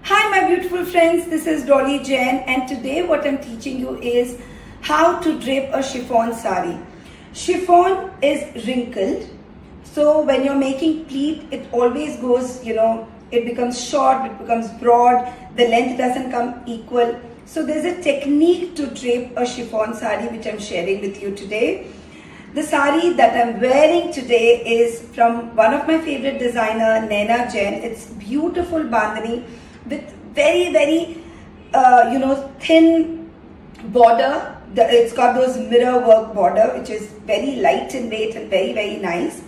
Hi my beautiful friends, this is Dolly Jain and today what I'm teaching you is how to drape a chiffon sari. Chiffon is wrinkled, so when you're making pleat it always goes, it becomes short, it becomes broad, the length doesn't come equal. So there's a technique to drape a chiffon sari which I'm sharing with you today. The sari that I'm wearing today is from one of my favorite designer, Raksha Jain. It's beautiful bandhani with very thin border. It's got those mirror work border which is very light in weight and very nice.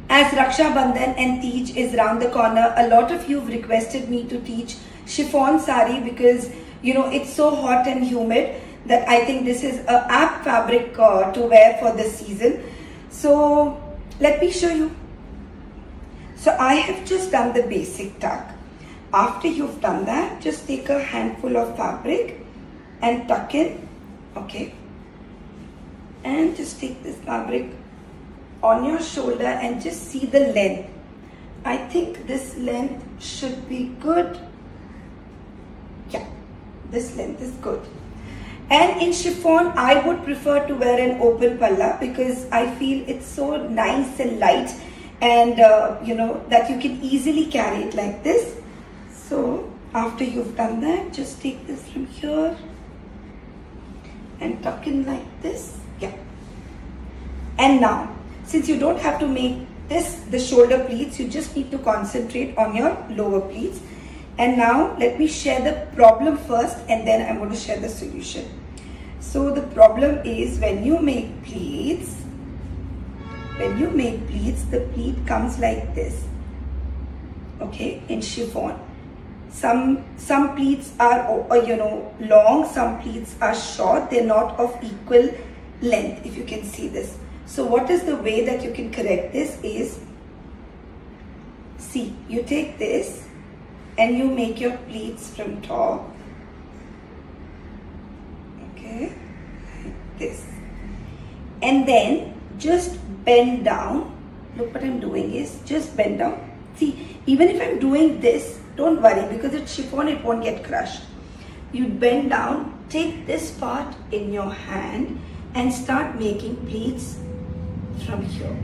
As Raksha Bandhan and Teej is round the corner, a lot of you have requested me to teach chiffon sari because it's so hot and humid that I think this is a apt fabric to wear for this season. So let me show you. So I have just done the basic tuck. After you've done that, just take a handful of fabric and tuck in, okay? And just take this fabric on your shoulder and just see the length. I think this length should be good. Yeah, this length is good. And in chiffon, I would prefer to wear an open palla because I feel it's so nice and light and that you can easily carry it like this. So after you've done that, just take this from here and tuck in like this. Yeah. And now, since you don't have to make this the shoulder pleats, you just need to concentrate on your lower pleats. And now let me share the problem first and then I'm going to share the solution. So the problem is when you make pleats, the pleat comes like this, okay, in chiffon. Some pleats are long, some pleats are short, they're not of equal length, if you can see this. So what is the way that you can correct this is, see, you take this and you make your pleats from top, okay, like this, and then just bend down. Look what I'm doing is just bend down. See, even if I'm doing this, don't worry because it's chiffon, it won't get crushed. You bend down, take this part in your hand and start making pleats from here.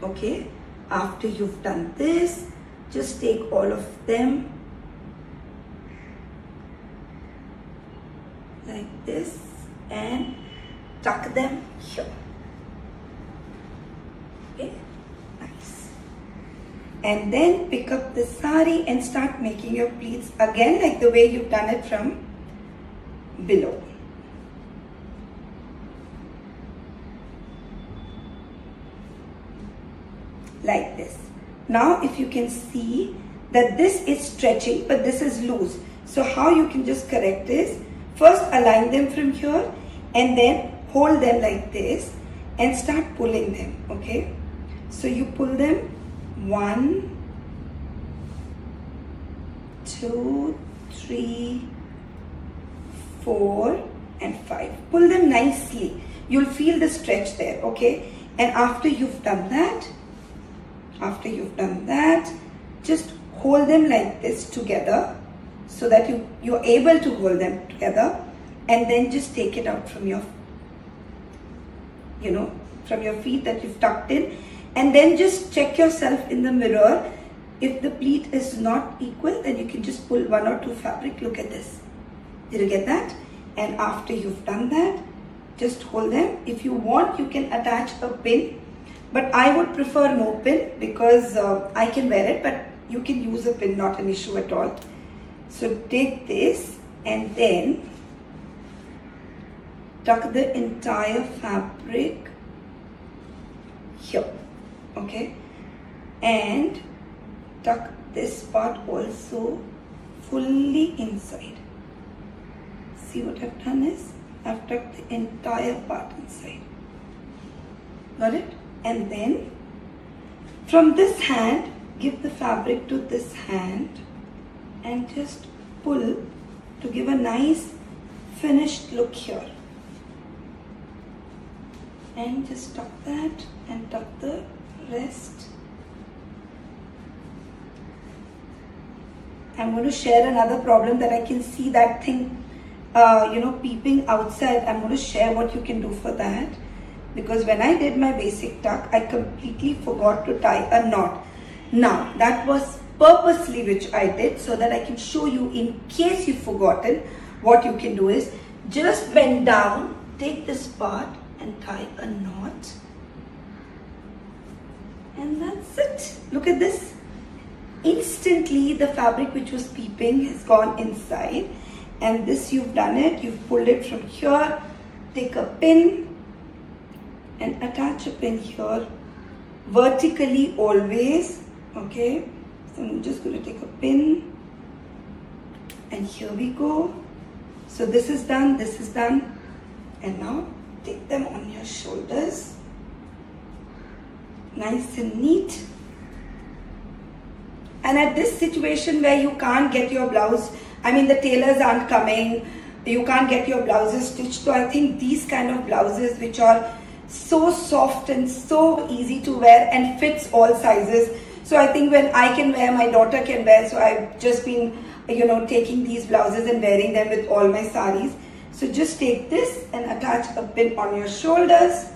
Okay, after you've done this, just take all of them like this and tuck them here. Okay, nice. And then pick up the sari and start making your pleats again like the way you've done it from below. Like this. Now if you can see that this is stretching but this is loose. So how you can just correct is, first align them from here and then hold them like this and start pulling them, okay? So you pull them 1, 2, 3, 4 and 5. Pull them nicely. You'll feel the stretch there, okay? And after you've done that, just hold them like this together so that you're able to hold them together, and then just take it out from your from your feet that you've tucked in, and then just check yourself in the mirror. If the pleat is not equal, then you can just pull 1 or 2 fabric. Look at this. Did you get that? And after you've done that, just hold them. If you want, you can attach a pin, but I would prefer no pin because I can wear it, but you can use a pin, not an issue at all. So take this and then tuck the entire fabric here, okay, and tuck this part also fully inside. See what I've done is, I've tucked the entire part inside. Got it? And then from this hand, give the fabric to this hand and just pull to give a nice finished look here. And just tuck that and tuck the rest I'm going to share another problem that I can see that thing, peeping outside. I'm going to share what you can do for that. Because when I did my basic tuck, I completely forgot to tie a knot. Now, that was purposely which I did so that I can show you in case you've forgotten. What you can do is just bend down, take this part and tie a knot. And that's it. Look at this. Instantly the fabric which was peeping has gone inside, and this you've done it. You've pulled it from here. Take a pin and attach a pin here vertically always. Okay, so I'm just going to take a pin, and here we go. So this is done, this is done, and now take them on your shoulders, nice and neat. And at this situation where you can't get your blouse, the tailors aren't coming, you can't get your blouses stitched. So I think these kind of blouses which are so soft and so easy to wear and fits all sizes. So I think when I can wear, my daughter can wear. So I've just been, taking these blouses and wearing them with all my saris. So just take this and attach a pin on your shoulders.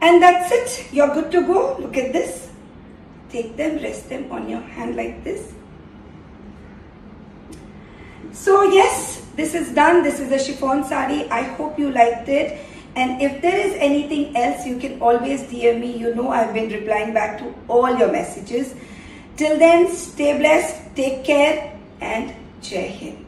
And that's it. You're good to go. Look at this. Take them, rest them on your hand like this. So yes, this is done. This is a chiffon sari. I hope you liked it. And if there is anything else, you can always DM me. I've been replying back to all your messages. Till then, stay blessed, take care, and Jai Hind.